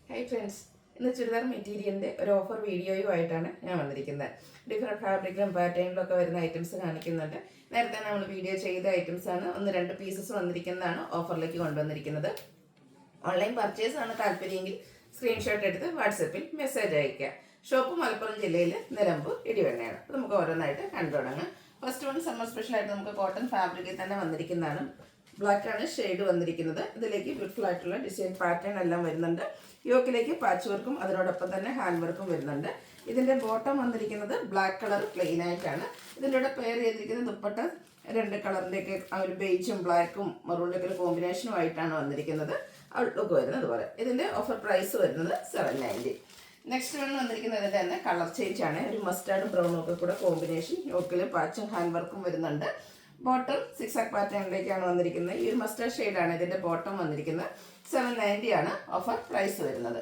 Hi friends, ഇന്ന് ചുരിദാർ മെറ്റീരിയലിൻ്റെ ഒരു ഓഫർ വീഡിയോയുമായിട്ടാണ് ഞാൻ വന്നിരിക്കുന്നത്. ഡിഫറെൻറ്റ് ഫാബ്രിക്കിലും പാറ്റേണിലും ഒക്കെ വരുന്ന ഐറ്റംസ് കാണിക്കുന്നുണ്ട്. നേരത്തെ നമ്മൾ വീഡിയോ ചെയ്ത ഐറ്റംസാണ്. 1-2 പീസസ് വന്നിരിക്കുന്നതാണ് ഓഫറിലേക്ക് കൊണ്ടുവന്നിരിക്കുന്നത്. ഓൺലൈൻ പർച്ചേസ് ആണ് താല്പര്യമെങ്കിൽ സ്ക്രീൻഷോട്ട് എടുത്ത് വാട്സപ്പിൽ മെസ്സേജ് അയയ്ക്കുക. ഷോപ്പ് മലപ്പുറം ജില്ലയിൽ നിലമ്പൂർ ഇടിവണ്ണയാണ്. അപ്പോൾ നമുക്ക് ഓരോന്നായിട്ട് കണ്ടു തുടങ്ങാം. ഫസ്റ്റ് വൺ സമ്മർ സ്പെഷ്യലായിട്ട് നമുക്ക് കോട്ടൺ ഫാബ്രിക്കിൽ തന്നെ വന്നിരിക്കുന്നതാണ്. ബ്ലാക്ക് ആണ് ഷെയ്ഡ് വന്നിരിക്കുന്നത്. ഇതിലേക്ക് ബ്യൂട്ടിഫുൾ ആയിട്ടുള്ള ഡിസൈൻ പാറ്റേൺ എല്ലാം വരുന്നുണ്ട്. യോക്കിലേക്ക് പാച്ച് വർക്കും അതിനോടൊപ്പം തന്നെ ഹാൻഡ് വർക്കും വരുന്നുണ്ട്. ഇതിൻ്റെ ബോട്ടം വന്നിരിക്കുന്നത് ബ്ലാക്ക് കളർ പ്ലെയിൻ ആയിട്ടാണ്. ഇതിൻ്റെ കൂടെ പെയർ ചെയ്തിരിക്കുന്ന ദുപ്പട്ട 2 കളറിൻ്റെയൊക്കെ ആ ഒരു ബേജും ബ്ലാക്കും മറൂണിൻ്റെ ഒക്കെ ഒരു കോമ്പിനേഷനും ആയിട്ടാണ് വന്നിരിക്കുന്നത്. ഔട്ട്ലുക്ക് വരുന്നത് അതുപോലെ. ഇതിൻ്റെ ഓഫർ പ്രൈസ് വരുന്നത് 790. നെക്സ്റ്റ് വന്നിരിക്കുന്നത് ഇതിൻ്റെ തന്നെ കളർ ചേഞ്ച് ആണ്. ഒരു മസ്റ്റാർഡ് ബ്രൗണും ഒക്കെ കൂടെ കോമ്പിനേഷൻ. യോക്കിൽ പാച്ചും ഹാൻഡ് വർക്കും വരുന്നുണ്ട്. ബോട്ടം 6 പാറ്റേണിലേക്കാണ് വന്നിരിക്കുന്നത്. ഈ ഒരു മസ്റ്റാർഡ് ഷെയ്ഡാണ് ഇതിൻ്റെ ബോട്ടം വന്നിരിക്കുന്നത്. 790 ആണ് ഓഫർ പ്രൈസ് വരുന്നത്.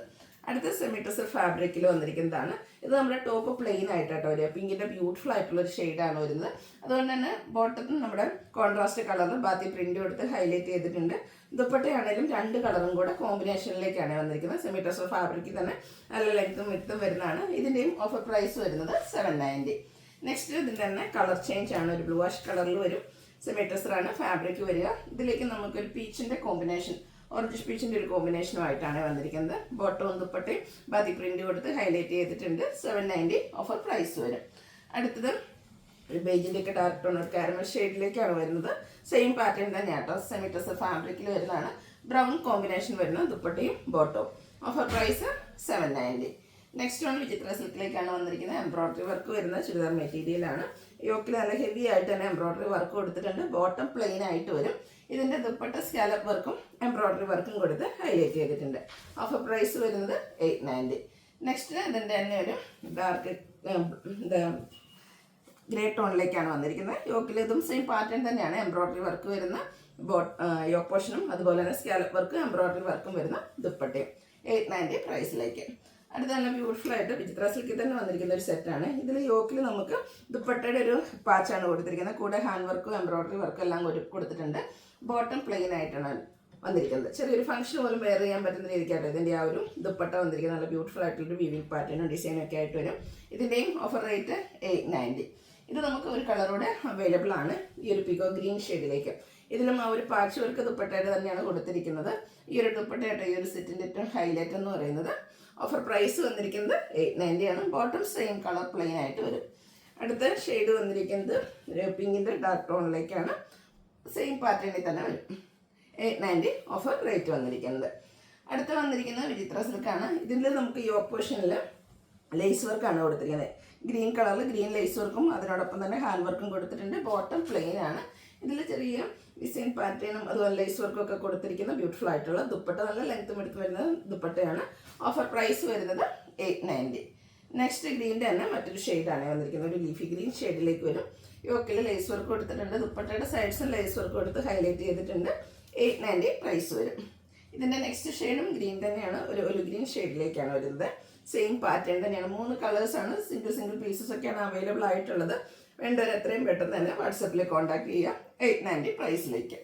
അടുത്ത സെമി ടസർ ഫാബ്രിക്കിൽ വന്നിരിക്കുന്നതാണ്. ഇത് നമ്മുടെ ടോപ്പ് പ്ലെയിൻ ആയിട്ടാട്ടോ വരിക. പിങ്കിൻ്റെ ബ്യൂട്ടിഫുൾ ആയിട്ടുള്ളൊരു ഷെയ്ഡാണ് വരുന്നത്. അതുകൊണ്ട് തന്നെ ബോട്ടത്തിൽ നമ്മുടെ കോൺട്രാസ്റ്റ് കളറിൽ ബാത്തി പ്രിൻ്റ് കൊടുത്ത് ഹൈലൈറ്റ് ചെയ്തിട്ടുണ്ട്. ദുപ്പട്ടയാണെങ്കിലും 2 കളറും കൂടെ കോമ്പിനേഷനിലേക്കാണ് വന്നിരിക്കുന്നത്. സെമി ടസർ ഫാബ്രിക്കിൽ തന്നെ നല്ല ലെങ്ത്തും വിഡ്ത്തും വരുന്നതാണ്. ഇതിൻ്റെയും ഓഫർ പ്രൈസ് വരുന്നത് 790. നെക്സ്റ്റ് ഇതിൻ്റെ തന്നെ കളർ ചേഞ്ച് ആണ്. ഒരു ബ്ലൂ വാഷ് കളറിൽ വരും. സെമി ടസറാണ് ഫാബ്രിക് വരിക. ഇതിലേക്ക് നമുക്കൊരു പീച്ചിൻ്റെ കോമ്പിനേഷൻ, ഓറഞ്ച് പീച്ചിൻ്റെ ഒരു കോമ്പിനേഷനുമായിട്ടാണ് വന്നിരിക്കുന്നത്. ബോട്ടവും ദുപ്പട്ടയും ബാത്തി പ്രിൻ്റ് കൊടുത്ത് ഹൈലൈറ്റ് ചെയ്തിട്ടുണ്ട്. 790 ഓഫർ പ്രൈസ് വരും. അടുത്തത് ഒരു ബേജിൻ്റെയൊക്കെ ഡാർക്ക് ടോൺ ഒരു കാരമൽ ഷെയ്ഡിലേക്കാണ് വരുന്നത്. സെയിം പാറ്റേൺ തന്നെയാണ് കേട്ടോ. സെമി ടസർ ഫാബ്രിക്കിൽ വരുന്നതാണ്. ബ്രൗൺ കോമ്പിനേഷൻ വരുന്ന ദുപ്പട്ടയും ബോട്ടവും. Offer price 790. Next one Vichitra സിൽക്കിലേക്കാണ് വന്നിരിക്കുന്നത്. എംബ്രോയ്ഡറി വർക്ക് വരുന്ന ചുരിദാർ മെറ്റീരിയലാണ്. യോക്കിൽ നല്ല ഹെവി ആയിട്ട് തന്നെ എംബ്രോയ്ഡറി വർക്ക് കൊടുത്തിട്ടുണ്ട്. ബോട്ടം പ്ലെയിൻ ആയിട്ട് വരും. ഇതിൻ്റെ ദുപ്പട്ട സ്കാലപ്പ് വർക്കും എംബ്രോയ്ഡറി വർക്കും കൊടുത്ത് ഹൈലൈറ്റ് ചെയ്തിട്ടുണ്ട്. ഓഫർ പ്രൈസ് വരുന്നത് 890. നെക്സ്റ്റ് ഇതിൻ്റെ തന്നെ ഒരു ഡാർക്ക് ഗ്രേ ടോണിലേക്കാണ് വന്നിരിക്കുന്നത്. യോക്കിൽ ഇതും സെയിം പാറ്റേൺ തന്നെയാണ്. എംബ്രോയ്ഡറി വർക്ക് വരുന്ന യോക്ക് പോർഷനും അതുപോലെ തന്നെ സ്കാലപ്പ് വർക്കും എംബ്രോയ്ഡറി വർക്കും വരുന്ന ദുപ്പട്ടയും. 890 പ്രൈസിലേക്ക്. അടുത്ത നല്ല ബ്യൂട്ടിഫുൾ ആയിട്ട് വിചിത്ര സിൽക്കിൽ തന്നെ വന്നിരിക്കുന്ന ഒരു സെറ്റാണ്. ഇതിൽ യോക്കിൽ നമുക്ക് ദുപ്പട്ടയുടെ ഒരു പാച്ചാണ് കൊടുത്തിരിക്കുന്നത്. കൂടെ ഹാൻഡ് വർക്കും എംബ്രോയ്ഡറി വർക്കും എല്ലാം കൊടുത്തിട്ടുണ്ട്. ബോട്ടം പ്ലെയിൻ ആയിട്ടാണ് വന്നിരിക്കുന്നത്. ചെറിയൊരു ഫംഗ്ഷൻ പോലും വെയർ ചെയ്യാൻ പറ്റുന്ന രീതിക്കായിട്ട് ഇതിൻ്റെ ആ ഒരു ദുപ്പട്ട വന്നിരിക്കുന്നത്. നല്ല ബ്യൂട്ടിഫുൾ ആയിട്ടുള്ളൊരു വീവിംഗ് പാറ്റേണും ഡിസൈനും ഒക്കെ ആയിട്ട് വരും. ഇതിൻ്റെയും ഓഫർ റേറ്റ് 890. ഇത് നമുക്ക് ഒരു കളറോടെ അവൈലബിൾ ആണ്. ഈ ഒരു പിക്കോ ഗ്രീൻ ഷെയ്ഡിലേക്ക്. ഇതിലും ആ ഒരു പാച്ച് വർക്ക് ദുപ്പട്ടയുടെ തന്നെയാണ് കൊടുത്തിരിക്കുന്നത്. ഈ ഒരു ദുപ്പട്ടയായിട്ട് ഈ ഒരു സെറ്റിൻ്റെ ഏറ്റവും ഹൈലൈറ്റ് എന്ന് പറയുന്നത്. ഓഫർ പ്രൈസ് വന്നിരിക്കുന്നത് 890 ആണ്. ബോട്ടം സെയിം കളർ പ്ലെയിൻ ആയിട്ട് വരും. അടുത്ത ഷെയ്ഡ് വന്നിരിക്കുന്നത് ഒരു പിങ്കിൻ്റെ ഡാർക്ക് ടോണിലേക്കാണ്. സെയിം പാറ്റേണിൽ തന്നെ വരും. 890 ഓഫർ റേറ്റ് വന്നിരിക്കുന്നത്. അടുത്ത വന്നിരിക്കുന്നത് വിചിത്ര സിൽക്കാണ്. ഇതിൽ നമുക്ക് യോക്ക് പോർഷനിൽ ലേസ് വർക്കാണ് കൊടുത്തിരിക്കുന്നത്. ഗ്രീൻ കളറിൽ ഗ്രീൻ ലേസ് വർക്കും അതിനോടൊപ്പം തന്നെ ഹാൻഡ് വർക്കും കൊടുത്തിട്ടുണ്ട്. ബോട്ടം പ്ലെയിൻ ആണ്. ഇതിൽ ചെറിയ ഡിസൈൻ പാറ്റേണും അതുപോലെ ലേസ് വർക്കും ഒക്കെ കൊടുത്തിരിക്കുന്ന ബ്യൂട്ടിഫുൾ ആയിട്ടുള്ള ദുപ്പട്ട. നല്ല ലെങ്ത്തും എടുത്ത് വരുന്ന ദുപ്പട്ടയാണ്. ഓഫർ പ്രൈസ് വരുന്നത് 890. നെക്സ്റ്റ് ഗ്രീൻ്റെ തന്നെ മറ്റൊരു ഷെയ്ഡാണ് വന്നിരിക്കുന്നത്. ഒരു ലീഫി ഗ്രീൻ ഷെയ്ഡിലേക്ക് വരും. യോക്കിൽ ലേസ് വർക്ക് കൊടുത്തിട്ടുണ്ട്. ദുപ്പട്ടയുടെ സൈഡ്സും ലേസ് വർക്ക് കൊടുത്ത് ഹൈലൈറ്റ് ചെയ്തിട്ടുണ്ട്. 890 പ്രൈസ് വരും. ഇതിൻ്റെ നെക്സ്റ്റ് ഷെയ്ഡും ഗ്രീൻ തന്നെയാണ്. ഒരു ഗ്രീൻ ഷെയ്ഡിലേക്കാണ് വരുന്നത്. സെയിം പാറ്റേൺ തന്നെയാണ്. 3 കളേഴ്സാണ്. സിംഗിൾ പീസസ് ഒക്കെയാണ് അവൈലബിൾ ആയിട്ടുള്ളത്. വേണ്ടവർ എത്രയും പെട്ടെന്ന് തന്നെ വാട്സപ്പിൽ കോൺടാക്ട് ചെയ്യുക. 890 പ്രൈസിലേക്ക്.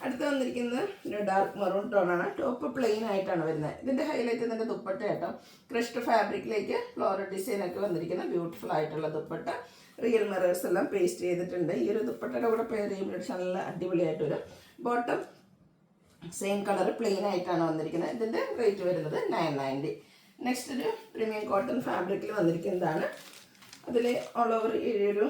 അടുത്ത് വന്നിരിക്കുന്നത് ഒരു ഡാർക്ക് മറൂൺ ടോണാണ്. ടോപ്പ് പ്ലെയിൻ ആയിട്ടാണ് വരുന്നത്. ഇതിൻ്റെ ഹൈലൈറ്റ് ഇതിൻ്റെ ദുപ്പട്ട കേട്ടോ. ക്രഷ്ഡ് ഫാബ്രിക്കിലേക്ക് ഫ്ലോറൽ ഡിസൈനൊക്കെ വന്നിരിക്കുന്ന ബ്യൂട്ടിഫുൾ ആയിട്ടുള്ള ദുപ്പട്ട. റിയൽ മിറേഴ്സ് എല്ലാം പേസ്റ്റ് ചെയ്തിട്ടുണ്ട്. ഈ ഒരു ദുപ്പട്ടയുടെ കൂടെ പെയർ ചെയ്യുമ്പോൾ നല്ല അടിപൊളിയായിട്ട് വരും. ബോട്ടം സെയിം കളർ പ്ലെയിൻ ആയിട്ടാണ് വന്നിരിക്കുന്നത്. ഇതിൻ്റെ റേറ്റ് വരുന്നത് 990. നെക്സ്റ്റ് ഒരു പ്രീമിയം കോട്ടൺ ഫാബ്രിക്കിൽ വന്നിരിക്കുന്നതാണ്. അതിൽ ഓൾ ഓവർ ഈ ഒരു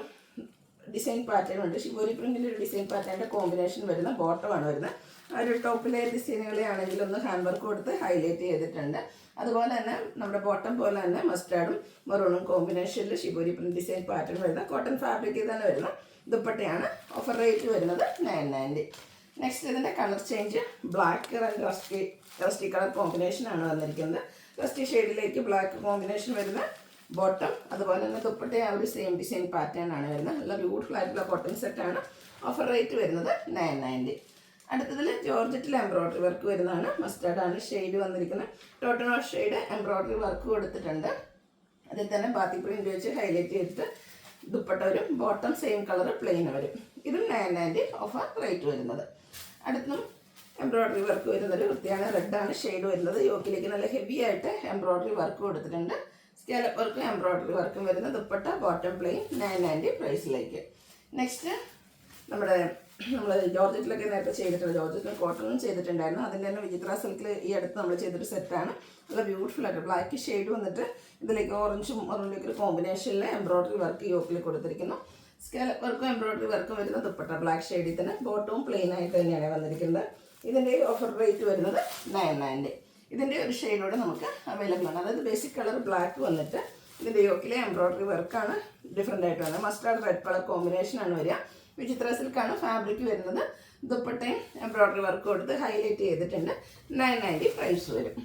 ഡിസൈൻ പാറ്റേൺ ഉണ്ട്. ഷിബോരി പ്രിൻറ്റിൻ്റെ ഒരു ഡിസൈൻ പാറ്റേണിൻ്റെ കോമ്പിനേഷൻ വരുന്ന ബോട്ടമാണ് വരുന്നത്. ആ ഒരു ടോപ്പിലെ ഡിസൈനുകളെ ആണെങ്കിൽ ഒന്ന് ഹാൻഡ് വർക്ക് കൊടുത്ത് ഹൈലൈറ്റ് ചെയ്തിട്ടുണ്ട്. അതുപോലെ തന്നെ നമ്മുടെ ബോട്ടം പോലെ തന്നെ മസ്റ്റാർഡും മെറൂണും കോമ്പിനേഷനിൽ ഷിബോരി പ്രിൻറ്റ് ഡിസൈൻ പാറ്റേൺ വരുന്ന കോട്ടൺ ഫാബ്രിക്കിൽ തന്നെ വരുന്ന ദുപ്പട്ടയാണ്. ഓഫർ റേറ്റ് വരുന്നത് 990. നെക്സ്റ്റ് ഇതിൻ്റെ colour change black and rusty colour കോമ്പിനേഷനാണ് വന്നിരിക്കുന്നത്. റസ്റ്റി ഷെയ്ഡിലേക്ക് ബ്ലാക്ക് കോമ്പിനേഷൻ വരുന്ന ബോട്ടം അതുപോലെ തന്നെ ദുപ്പട്ട ആ ഒരു സെയിം ഡിസൈൻ പാറ്റേൺ ആണ് വരുന്നത്. നല്ല ബ്യൂട്ടിഫുൾ ആയിട്ടുള്ള കോട്ടൺ സെറ്റാണ്. ഓഫർ റേറ്റ് വരുന്നത് 990. അടുത്തതിൽ ജോർജറ്റിൽ എംബ്രോയ്ഡറി വർക്ക് വരുന്നതാണ്. മസ്റ്റാർഡാണ് ഷെയ്ഡ് വന്നിരിക്കുന്നത്. ടോട്ടൺ ഓഫ് ഷെയ്ഡ് എംബ്രോയ്ഡറി വർക്ക് കൊടുത്തിട്ടുണ്ട്. അതിൽ തന്നെ ബാത്തി പ്രിൻ്റ് വെച്ച് ഹൈലൈറ്റ് ചെയ്തിട്ട് ദുപ്പട്ട വരും. ബോട്ടം സെയിം കളർ പ്ലെയിൻ വരും. ഇതും 990 ഓഫർ റേറ്റ് വരുന്നത്. അടുത്തും എംബ്രോയ്ഡറി വർക്ക് വരുന്നൊരു കുർത്തിയാണ്. റെഡാണ് ഷെയ്ഡ് വരുന്നത്. യോക്കിലേക്ക് നല്ല ഹെവി ആയിട്ട് എംബ്രോയ്ഡറി വർക്ക് കൊടുത്തിട്ടുണ്ട്. സ്കാലപ്പ് വർക്കും എംബ്രോയ്ഡറി വർക്കും വരുന്ന ദുപ്പട്ട, ബോട്ടം പ്ലെയിൻ, 990 പ്രൈസിലേക്ക്. നെക്സ്റ്റ് നമ്മൾ ജോർജറ്റിലൊക്കെ നേരത്തെ ചെയ്തിട്ടുണ്ട്. ജോർജറ്റിലും കോട്ടണിലും ചെയ്തിട്ടുണ്ടായിരുന്നു. അതിൻ്റെ തന്നെ വിചിത്ര സിൽക്കിൽ ഈ അടുത്ത് നമ്മൾ ചെയ്തൊരു സെറ്റാണ്. നല്ല ബ്യൂട്ടിഫുൾ ആയിട്ട് ബ്ലാക്ക് ഷെയ്ഡ് വന്നിട്ട് ഇതിലേക്ക് ഓറഞ്ചും മെറൂണിലേക്ക് ഒരു കോമ്പിനേഷനിൽ എംബ്രോയ്ഡറി വർക്ക് യോക്കിൽ കൊടുത്തിരിക്കുന്നു. സ്കാലപ്പ് വർക്കും എംബ്രോയ്ഡറി വർക്കും വരുന്ന ദുപ്പട്ട ബ്ലാക്ക് ഷെയ്ഡിൽ തന്നെ, ബോട്ടവും പ്ലെയിൻ ആയിട്ട് തന്നെയാണ് വന്നിരിക്കുന്നത്. ഇതിൻ്റെ ഓഫർ റേറ്റ് വരുന്നത് 990. ഇതിൻ്റെ ഒരു ഷെയ്ഡോടെ നമുക്ക് അവൈലബിൾ ആണ്. അതായത് ബേസിക് കളർ ബ്ലാക്ക് വന്നിട്ട് ഇതിൻ്റെ യോക്കിലെ എംബ്രോയ്ഡറി വർക്കാണ് ഡിഫറെൻ്റ് ആയിട്ട് വന്നത്. മസ്റ്റാർഡ് റെഡ് കളർ കോമ്പിനേഷനാണ് വരിക. വിചിത്ര സിൽക്കാണ് ഫാബ്രിക് വരുന്നത്. ദുപ്പട്ടയും എംബ്രോയ്ഡറി വർക്ക് കൊടുത്ത് ഹൈലൈറ്റ് ചെയ്തിട്ടുണ്ട്. 990 പ്രൈസ് വരും.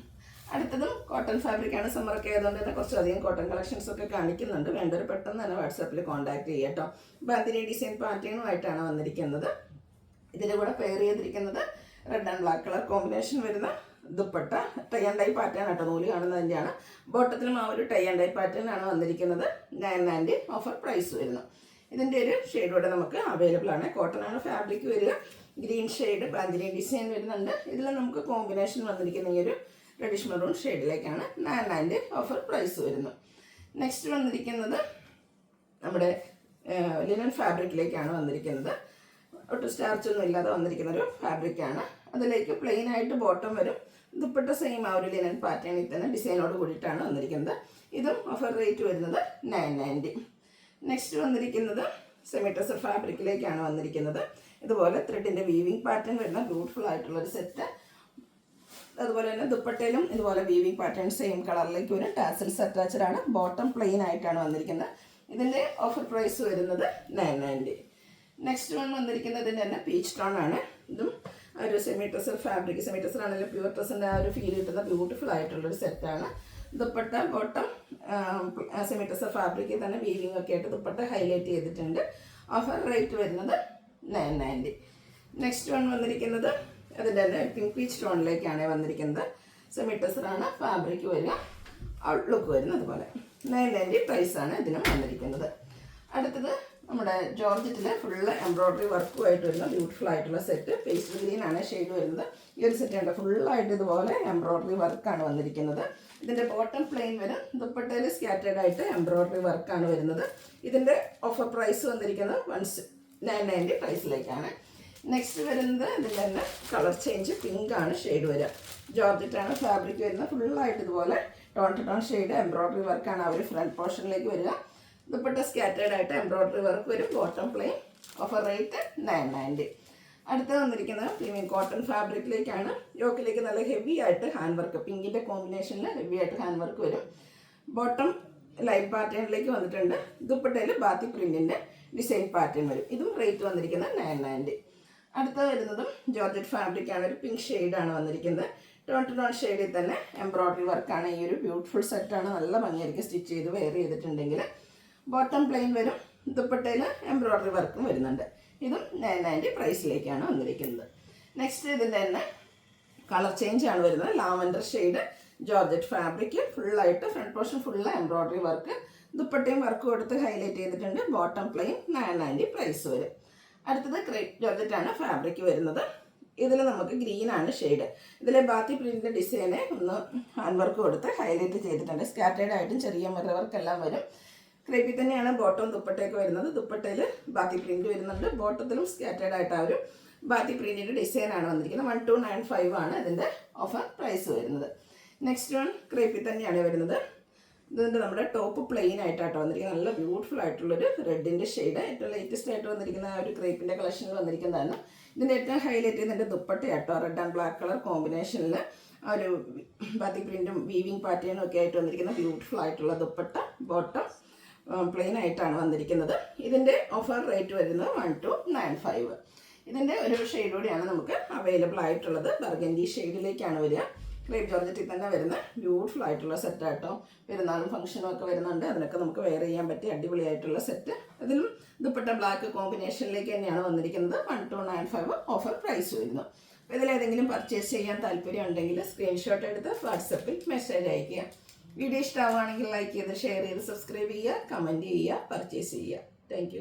അടുത്തതും കോട്ടൺ ഫാബ്രിക്കാണ്. സമ്മറൊക്കെ ആയതുകൊണ്ട് തന്നെ കുറച്ചധികം കോട്ടൺ കളക്ഷൻസ് ഒക്കെ കാണിക്കുന്നുണ്ട്. വേണ്ടവർ പെട്ടെന്ന് തന്നെ വാട്സാപ്പിൽ കോൺടാക്ട് ചെയ്യുക കേട്ടോ. ബാന്തിനി ഡിസൈൻ പാറ്റേണുമായിട്ടാണ് വന്നിരിക്കുന്നത്. ഇതിൻ്റെ കൂടെ പെയർ ചെയ്തിരിക്കുന്നത് red and black colour combination വരുന്ന dupatta. Tie and dye pattern ആട്ടോ, നൂല് കാണുന്നതിൻ്റെയാണ്. ബോട്ടത്തിലും ആ ഒരു ടൈ ആൻഡ് ഡൈ പാറ്റേൺ ആണ് വന്നിരിക്കുന്നത്. 990 ഓഫർ പ്രൈസ് വരുന്നു. ഇതിൻ്റെ ഒരു ഷെയ്ഡോടെ നമുക്ക് അവൈലബിൾ ആണ്. കോട്ടൺ ആണ് ഫാബ്രിക് വരിക. ഗ്രീൻ ഷെയ്ഡ് ബാന്തിനി ഡിസൈൻ വരുന്നുണ്ട്. ഇതിൽ നമുക്ക് കോമ്പിനേഷൻ വന്നിരിക്കുന്ന ഈ ഒരു റെഡിഷ് മെറൂൺ ഷെയ്ഡിലേക്കാണ്. 990 ഓഫർ പ്രൈസ് വരുന്നു. നെക്സ്റ്റ് വന്നിരിക്കുന്നത് നമ്മുടെ ലിനൻ ഫാബ്രിക്കിലേക്കാണ് വന്നിരിക്കുന്നത്. ഒട്ടും സ്റ്റാർച്ചൊന്നും ഇല്ലാതെ വന്നിരിക്കുന്ന ഒരു ഫാബ്രിക്കാണ്. അതിലേക്ക് പ്ലെയിൻ ആയിട്ട് ബോട്ടം വരും. ദുപ്പട്ട സെയിം ആ ഒരു ലിനൻ പാറ്റേണിൽ തന്നെ ഡിസൈനോട് കൂടിയിട്ടാണ് വന്നിരിക്കുന്നത്. ഇതും ഓഫർ റേറ്റ് വരുന്നത് 990. നെക്സ്റ്റ് വന്നിരിക്കുന്നത് സെമി ടസർ ഫാബ്രിക്കിലേക്കാണ് വന്നിരിക്കുന്നത്. ഇതുപോലെ ത്രെഡിൻ്റെ വീവിങ് പാറ്റേൺ വരുന്ന ബ്യൂട്ടിഫുൾ ആയിട്ടുള്ളൊരു സെറ്റ്. അതുപോലെ തന്നെ ദുപ്പട്ടയിലും ഇതുപോലെ വീവിങ് പാറ്റേൺ സെയിം കളറിലേക്ക് വരും. ടാസൽസ് അറ്റാച്ച്ഡ് ആണ്. ബോട്ടം പ്ലെയിൻ ആയിട്ടാണ് വന്നിരിക്കുന്നത്. ഇതിൻ്റെ ഓഫർ പ്രൈസ് വരുന്നത് 990. നെക്സ്റ്റ് വൺ വന്നിരിക്കുന്നതിൻ്റെ തന്നെ പീച്ച് ടോൺ ആണ്. ഇതും ഒരു semi tussar fabric. Semi tussar ആണെങ്കിലും പ്യുവർ ടസറിൻ്റെ ആ ഒരു ഫീൽ കിട്ടുന്ന ബ്യൂട്ടിഫുൾ ആയിട്ടുള്ളൊരു സെറ്റാണ്. ദുപ്പട്ട ബോട്ടം സെമി ടസർ ഫാബ്രിക്കിൽ തന്നെ വീവിങ് ഒക്കെ ആയിട്ട് ദുപ്പട്ട ഹൈലൈറ്റ് ചെയ്തിട്ടുണ്ട്. ഓഫർ റേറ്റ് വരുന്നത് 990. നെക്സ്റ്റ് വൺ വന്നിരിക്കുന്നത് അതിൻ്റെ തന്നെ പിങ്ക് പീച്ച് ടോണിലേക്കാണ് വന്നിരിക്കുന്നത്. സെമി ടസറാണ് ഫാബ്രിക് വരിക. ഔട്ട്ലുക്ക് വരുന്നത് അതുപോലെ 990 പ്രൈസാണ് ഇതിനും വന്നിരിക്കുന്നത്. അടുത്തത് നമ്മുടെ ജോർജറ്റിൽ ഫുള്ള് എംബ്രോയ്ഡറി വർക്കുമായിട്ട് വരുന്ന ബ്യൂട്ടിഫുൾ ആയിട്ടുള്ള സെറ്റ്. പേസ്റ്റൽ ഗ്രീൻ ആണ് ഷെയ്ഡ് വരുന്നത്. ഈ ഒരു സെറ്റ് ഉണ്ട്. ഫുള്ളായിട്ട് ഇതുപോലെ എംബ്രോയ്ഡറി വർക്കാണ് വന്നിരിക്കുന്നത്. ഇതിൻ്റെ ബോട്ടം പ്ലെയിൻ വരും. ദുപ്പട്ടയിൽ സ്കാറ്റേഡ് ആയിട്ട് എംബ്രോയ്ഡറി വർക്കാണ് വരുന്നത്. ഇതിൻ്റെ ഓഫർ പ്രൈസ് വന്നിരിക്കുന്നത് 990 പ്രൈസിലേക്കാണ്. നെക്സ്റ്റ് വരുന്നത് ഇതിൻ്റെ തന്നെ കളർ ചേഞ്ച് പിങ്ക് ആണ് ഷെയ്ഡ് വരിക. ജോർജറ്റാണ് ഫാബ്രിക് വരുന്നത്. ഫുള്ളായിട്ട് ഇതുപോലെ tone to tone shade embroidery വർക്കാണ് ആ ഒരു ഫ്രണ്ട് പോർഷനിലേക്ക് വരിക. ദുപ്പട്ട സ്കാറ്റേഡ് ആയിട്ട് എംബ്രോയ്ഡറി വർക്ക് വരും. Bottom plain. Offer rate 990. അടുത്ത് വന്നിരിക്കുന്നത് പ്രീമിയം കോട്ടൺ ഫാബ്രിക്കിലേക്കാണ്. യോക്കിലേക്ക് നല്ല ഹെവി ആയിട്ട് ഹാൻഡ് വർക്ക്, പിങ്കിൻ്റെ കോമ്പിനേഷനിൽ ഹെവി ആയിട്ട് ഹാൻഡ് വർക്ക് വരും. ബോട്ടം ലൈറ്റ് പാറ്റേണിലേക്ക് വന്നിട്ടുണ്ട്. ദുപ്പട്ടയിൽ ബാത്തി പ്രിൻറ്റിൻ്റെ ഡിസൈൻ പാറ്റേൺ വരും. ഇതും റേറ്റ് വന്നിരിക്കുന്നത് 990. അടുത്ത വരുന്നതും ജോർജറ്റ് ഫാബ്രിക്കാണ്. ഒരു പിങ്ക് ഷെയ്ഡാണ് വന്നിരിക്കുന്നത്. ടോൺ ടു ടോൺ ഷെയ്ഡിൽ തന്നെ എംബ്രോയ്ഡറി വർക്കാണ്. ഈ ഒരു ബ്യൂട്ടിഫുൾ സെറ്റാണ്. നല്ല ഭംഗിയായിരിക്കും സ്റ്റിച്ച് ചെയ്ത് വെയർ ചെയ്തിട്ടുണ്ടെങ്കിൽ. ബോട്ടം പ്ലെയിൻ വരും. ദുപ്പട്ടയിൽ എംബ്രോയ്ഡറി വർക്കും വരുന്നുണ്ട്. ഇതും 990 പ്രൈസിലേക്കാണ് വന്നിരിക്കുന്നത്. നെക്സ്റ്റ് ഇതിൻ്റെ തന്നെ കളർ ചേഞ്ച് ആണ് വരുന്നത്. Lavender shade georgette fabric. ഫുള്ളായിട്ട് front portion full embroidery work. ദുപ്പട്ടയും വർക്ക് കൊടുത്ത് ഹൈലൈറ്റ് ചെയ്തിട്ടുണ്ട്. Bottom plain. 990 പ്രൈസ് വരും. അടുത്തത് ക്രേപ്പ് ജോർജറ്റാണ് ഫാബ്രിക് വരുന്നത്. ഇതിൽ നമുക്ക് ഗ്രീൻ ആണ് ഷെയ്ഡ്. ഇതിലെ ബാത്തി പ്രിൻറ്റിൻ്റെ ഡിസൈന് ഒന്ന് ഹാൻഡ് വർക്ക് കൊടുത്ത് ഹൈലൈറ്റ് ചെയ്തിട്ടുണ്ട്. സ്കാറ്റേഡ് ആയിട്ടും ചെറിയ മിറർ വർക്കെല്ലാം വരും. ക്രേപ്പിൽ തന്നെയാണ് ബോട്ടവും ദുപ്പട്ടയൊക്കെ വരുന്നത്. ദുപ്പട്ടയിൽ ബാത്തി പ്രിൻറ്റ് വരുന്നുണ്ട്. ബോട്ടത്തിലും സ്കാറ്റേഡ് ആയിട്ട് ആ ഒരു ബാത്തി പ്രിൻറ്റിൻ്റെ ഡിസൈനാണ് വന്നിരിക്കുന്നത്. 1295 ആണ് ഇതിൻ്റെ ഓഫർ പ്രൈസ് വരുന്നത്. നെക്സ്റ്റ് വൺ ക്രേപ്പിൽ തന്നെയാണ് വരുന്നത്. ഇതിൻ്റെ നമ്മുടെ ടോപ്പ് പ്ലെയിൻ ആയിട്ടാട്ടോ വന്നിരിക്കുന്നത്. നല്ല ബ്യൂട്ടിഫുൾ ആയിട്ടുള്ളൊരു റെഡിൻ്റെ ഷെയ്ഡ്. ഏറ്റവും ലേറ്റസ്റ്റ് ആയിട്ട് വന്നിരിക്കുന്ന ആ ഒരു ക്രേപ്പിൻ്റെ കളക്ഷനിൽ വന്നിരിക്കുന്നതാണ്. ഇതിൻ്റെ ഏറ്റവും ഹൈലൈറ്റ് ചെയ്യുന്നതിൻ്റെ ദുപ്പട്ടയാട്ടോ. റെഡ് ആൻഡ് ബ്ലാക്ക് കളർ കോമ്പിനേഷനിൽ ആ ഒരു ബാത്തി പ്രിൻറ്റും വീവിങ് പാറ്റേണും ഒക്കെ ആയിട്ട് വന്നിരിക്കുന്ന ബ്യൂട്ടിഫുൾ ആയിട്ടുള്ള ദുപ്പട്ട. ബോട്ടം പ്ലെയിൻ ആയിട്ടാണ് വന്നിരിക്കുന്നത്. ഇതിൻ്റെ ഓഫർ റേറ്റ് വരുന്നത് 1295. ഇതിൻ്റെ ഒരു ഷെയ്ഡ് കൂടിയാണ് നമുക്ക് അവൈലബിൾ ആയിട്ടുള്ളത്. ബർഗൻഡി ഷെയ്ഡിലേക്കാണ് വരിക. ക്രേപ്പ് ജോർജറ്റിൽ തന്നെ വരുന്ന ബ്യൂട്ടിഫുൾ ആയിട്ടുള്ള സെറ്റാട്ടോ. പെരുന്നാളും ഫംഗ്ഷനും ഒക്കെ വരുന്നുണ്ട്. അതിനൊക്കെ നമുക്ക് വെയർ ചെയ്യാൻ പറ്റിയ അടിപൊളിയായിട്ടുള്ള സെറ്റ്. ഇതിലും ദുപ്പട്ട ബ്ലാക്ക് കോമ്പിനേഷനിലേക്ക് തന്നെയാണ് വന്നിരിക്കുന്നത്. 1295 ഓഫർ പ്രൈസ് വരുന്നു. അപ്പോൾ ഇതിലേതെങ്കിലും പർച്ചേസ് ചെയ്യാൻ താല്പര്യം ഉണ്ടെങ്കിൽ സ്ക്രീൻഷോട്ട് എടുത്ത് വാട്സപ്പിൽ മെസ്സേജ് അയയ്ക്കുക. വീഡിയോ ഇഷ്ടമാവുകയാണെങ്കിൽ ലൈക്ക് ചെയ്ത് ഷെയർ ചെയ്ത് സബ്സ്ക്രൈബ് ചെയ്യുക, കമൻറ്റ് ചെയ്യുക, പർച്ചേസ് ചെയ്യുക. താങ്ക്